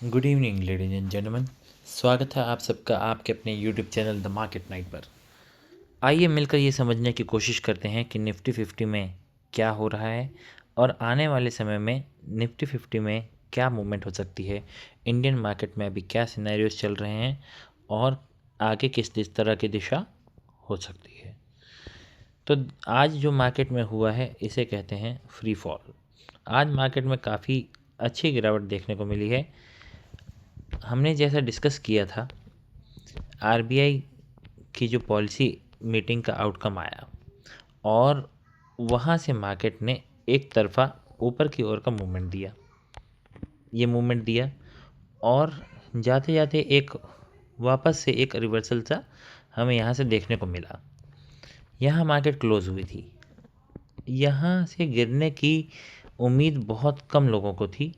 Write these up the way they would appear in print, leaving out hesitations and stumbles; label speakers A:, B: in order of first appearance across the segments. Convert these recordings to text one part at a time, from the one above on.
A: Good evening ladies and gentleman. स्वागत है आप सबका आपके अपने YouTube channel the market night पर। आइए मिलकर ये समझने की कोशिश करते हैं कि निफ्टी 50 में क्या हो रहा है और आने वाले समय में निफ्टी 50 में क्या मूवमेंट हो सकती है, इंडियन मार्केट में अभी क्या सिनेरियोज चल रहे हैं और आगे किस तरह की दिशा हो सकती है। तो आज जो मार्केट में हुआ है इसे कहते हैं फ्री फॉल। आज मार्केट में काफ़ी अच्छी गिरावट देखने को मिली है। हमने जैसा डिस्कस किया था, आरबीआई की जो पॉलिसी मीटिंग का आउटकम आया और वहाँ से मार्केट ने एक तरफ़ा ऊपर की ओर का मूवमेंट दिया और जाते जाते एक वापस से एक रिवर्सल सा हमें यहाँ से देखने को मिला। यहाँ मार्केट क्लोज़ हुई थी। यहाँ से गिरने की उम्मीद बहुत कम लोगों को थी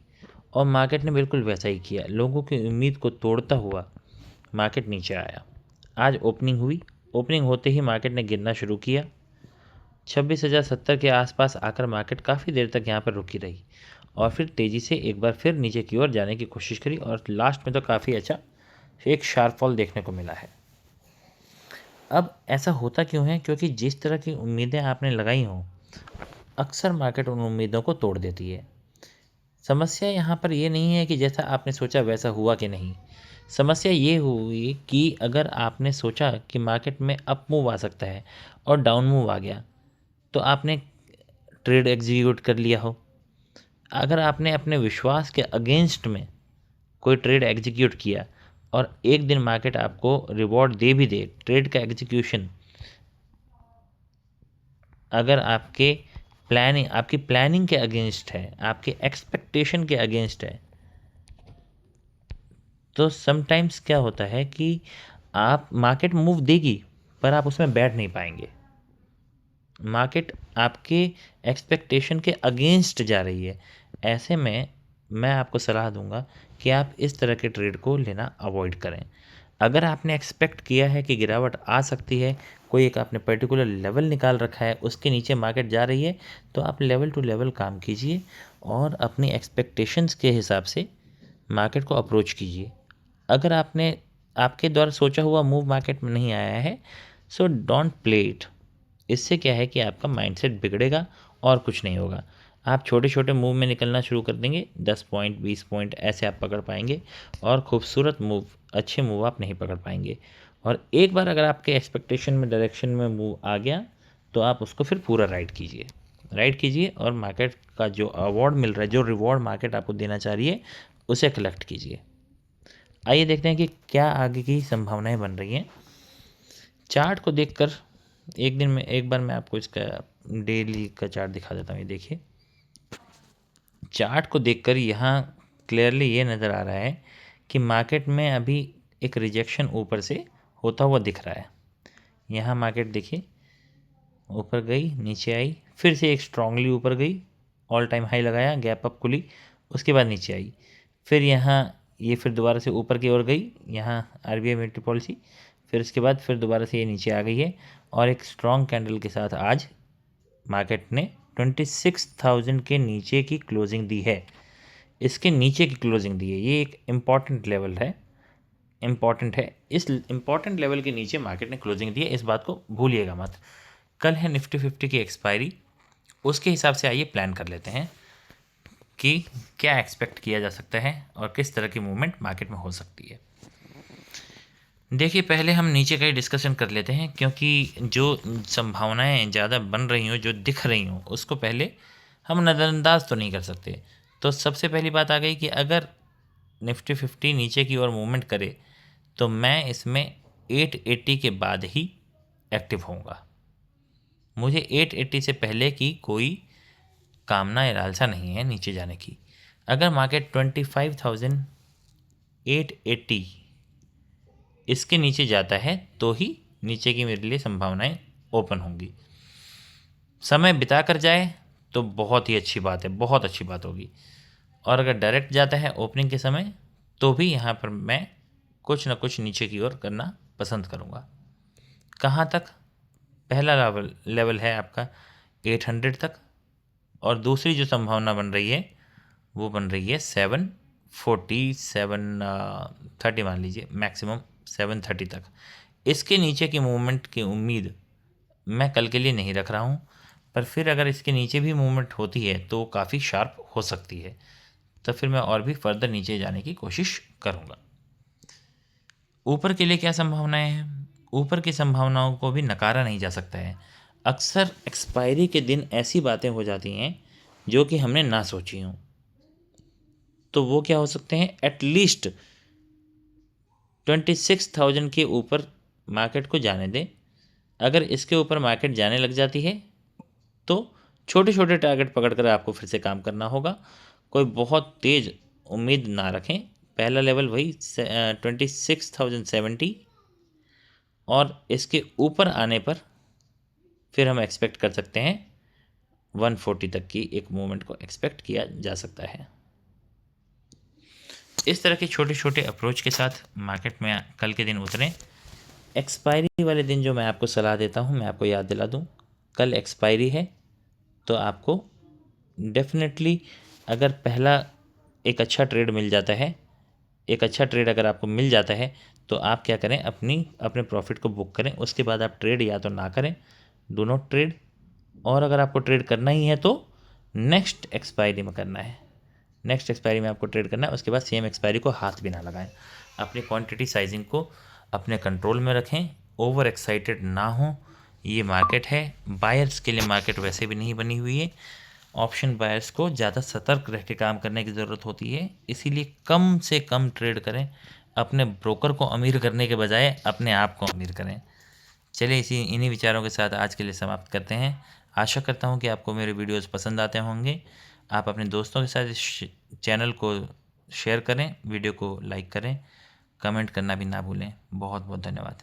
A: और मार्केट ने बिल्कुल वैसा ही किया। लोगों की उम्मीद को तोड़ता हुआ मार्केट नीचे आया। आज ओपनिंग हुई। ओपनिंग होते ही मार्केट ने गिरना शुरू किया। 26,070 के आसपास आकर मार्केट काफ़ी देर तक यहाँ पर रुकी रही और फिर तेज़ी से एक बार फिर नीचे की ओर जाने की कोशिश करी और लास्ट में तो काफ़ी अच्छा एक शार्प फॉल देखने को मिला है। अब ऐसा होता क्यों है? क्योंकि जिस तरह की उम्मीदें आपने लगाई हों, अक्सर मार्केट उन उम्मीदों को तोड़ देती है। समस्या यहाँ पर ये नहीं है कि जैसा आपने सोचा वैसा हुआ कि नहीं। समस्या ये हुई कि अगर आपने सोचा कि मार्केट में अप मूव आ सकता है और डाउन मूव आ गया, तो आपने ट्रेड एग्जीक्यूट कर लिया हो। अगर आपने अपने विश्वास के अगेंस्ट में कोई ट्रेड एग्जीक्यूट किया और एक दिन मार्केट आपको रिवॉर्ड दे भी दे, ट्रेड का एग्जीक्यूशन अगर आपकी प्लानिंग के अगेंस्ट है, आपके एक्सपेक्टेशन के अगेंस्ट है, तो समटाइम्स क्या होता है कि आप मार्केट मूव देगी पर आप उसमें बैठ नहीं पाएंगे। मार्केट आपके एक्सपेक्टेशन के अगेंस्ट जा रही है। ऐसे में मैं आपको सलाह दूंगा कि आप इस तरह के ट्रेड को लेना अवॉइड करें। अगर आपने एक्सपेक्ट किया है कि गिरावट आ सकती है, कोई एक आपने पर्टिकुलर लेवल निकाल रखा है, उसके नीचे मार्केट जा रही है, तो आप लेवल टू लेवल काम कीजिए और अपनी एक्सपेक्टेशंस के हिसाब से मार्केट को अप्रोच कीजिए। अगर आपके द्वारा सोचा हुआ मूव मार्केट में नहीं आया है, सो डोंट प्ले इट। इससे क्या है कि आपका माइंडसेट बिगड़ेगा और कुछ नहीं होगा। आप छोटे छोटे मूव में निकलना शुरू कर देंगे। 10 पॉइंट 20 पॉइंट ऐसे आप पकड़ पाएंगे और खूबसूरत मूव, अच्छे मूव आप नहीं पकड़ पाएंगे। और एक बार अगर आपके एक्सपेक्टेशन में डायरेक्शन में मूव आ गया तो आप उसको फिर पूरा राइड कीजिए और मार्केट का जो अवार्ड मिल रहा है, जो रिवॉर्ड मार्केट आपको देना चाह रही है, उसे कलेक्ट कीजिए। आइए देखते हैं कि क्या आगे की संभावनाएं बन रही हैं। चार्ट को देखकर एक बार मैं आपको इसका डेली का चार्ट दिखा देता हूँ। ये देखिए, चार्ट को देखकर यहाँ क्लियरली ये नज़र आ रहा है कि मार्केट में अभी एक रिजेक्शन ऊपर से होता हुआ दिख रहा है। यहाँ मार्केट देखिए, ऊपर गई, नीचे आई, फिर से एक स्ट्रांगली ऊपर गई, ऑल टाइम हाई लगाया, गैप अप खुली, उसके बाद नीचे आई, फिर यहाँ ये फिर दोबारा से ऊपर की ओर गई, यहाँ आरबीआई मॉनेटरी पॉलिसी, फिर उसके बाद फिर दोबारा से ये नीचे आ गई है और एक स्ट्रॉन्ग कैंडल के साथ आज मार्केट ने 26,000 के नीचे की क्लोजिंग दी है। इसके नीचे की क्लोजिंग दी है। ये एक इम्पॉर्टेंट लेवल है, इम्पॉर्टेंट है। इस इम्पॉर्टेंट लेवल के नीचे मार्केट ने क्लोजिंग दी है, इस बात को भूलिएगा मत। कल है निफ्टी 50 की एक्सपायरी, उसके हिसाब से आइए प्लान कर लेते हैं कि क्या एक्सपेक्ट किया जा सकता है और किस तरह की मूवमेंट मार्केट में हो सकती है। देखिए, पहले हम नीचे का ही डिस्कशन कर लेते हैं, क्योंकि जो संभावनाएं ज़्यादा बन रही हों, जो दिख रही हों, उसको पहले हम नज़रअंदाज तो नहीं कर सकते। तो सबसे पहली बात आ गई कि अगर निफ्टी 50 नीचे की ओर मूवमेंट करे तो मैं इसमें 880 के बाद ही एक्टिव होऊंगा। मुझे 880 से पहले की कोई कामना या लालसा नहीं है नीचे जाने की। अगर मार्केट 25,880 इसके नीचे जाता है तो ही नीचे की मेरे लिए संभावनाएं ओपन होंगी। समय बिता कर जाए तो बहुत ही अच्छी बात है, बहुत अच्छी बात होगी। और अगर डायरेक्ट जाता है ओपनिंग के समय तो भी यहाँ पर मैं कुछ ना कुछ नीचे की ओर करना पसंद करूँगा। कहाँ तक? पहला लेवल है आपका 800 तक और दूसरी जो संभावना बन रही है वो बन रही है 7:30 मान लीजिए, मैक्सिमम 7:30 तक। इसके नीचे की मूवमेंट की उम्मीद मैं कल के लिए नहीं रख रहा हूँ, पर फिर अगर इसके नीचे भी मूवमेंट होती है तो काफ़ी शार्प हो सकती है, तो फिर मैं और भी फर्दर नीचे जाने की कोशिश करूँगा। ऊपर के लिए क्या संभावनाएं हैं? ऊपर की संभावनाओं को भी नकारा नहीं जा सकता है। अक्सर एक्सपायरी के दिन ऐसी बातें हो जाती हैं जो कि हमने ना सोची हों, तो वो क्या हो सकते हैं? एटलीस्ट 26,000 के ऊपर मार्केट को जाने दें। अगर इसके ऊपर मार्केट जाने लग जाती है तो छोटे छोटे टारगेट पकड़कर आपको फिर से काम करना होगा। कोई बहुत तेज़ उम्मीद ना रखें। पहला लेवल वही 26,070, और इसके ऊपर आने पर फिर हम एक्सपेक्ट कर सकते हैं 140 तक की एक मूवमेंट को एक्सपेक्ट किया जा सकता है। इस तरह के छोटे छोटे अप्रोच के साथ मार्केट में कल के दिन उतरें। एक्सपायरी वाले दिन जो मैं आपको सलाह देता हूँ, मैं आपको याद दिला दूँ, कल एक्सपायरी है, तो आपको डेफिनेटली अगर पहला एक अच्छा ट्रेड मिल जाता है, एक अच्छा ट्रेड अगर आपको मिल जाता है, तो आप क्या करें, अपने प्रॉफिट को बुक करें। उसके बाद आप ट्रेड या तो ना करें, डू नॉट ट्रेड, और अगर आपको ट्रेड करना ही है तो नेक्स्ट एक्सपायरी में करना है। नेक्स्ट एक्सपायरी में आपको ट्रेड करना है, उसके बाद सेम एक्सपायरी को हाथ भी ना लगाएं। अपनी क्वांटिटी साइजिंग को अपने कंट्रोल में रखें, ओवर एक्साइटेड ना हो। ये मार्केट है, बायर्स के लिए मार्केट वैसे भी नहीं बनी हुई है। ऑप्शन बायर्स को ज़्यादा सतर्क रह के काम करने की ज़रूरत होती है, इसीलिए कम से कम ट्रेड करें। अपने ब्रोकर को अमीर करने के बजाय अपने आप को अमीर करें। चलिए इन्हीं विचारों के साथ आज के लिए समाप्त करते हैं। आशा करता हूँ कि आपको मेरे वीडियोस पसंद आते होंगे। आप अपने दोस्तों के साथ इस चैनल को शेयर करें, वीडियो को लाइक करें, कमेंट करना भी ना भूलें। बहुत बहुत धन्यवाद।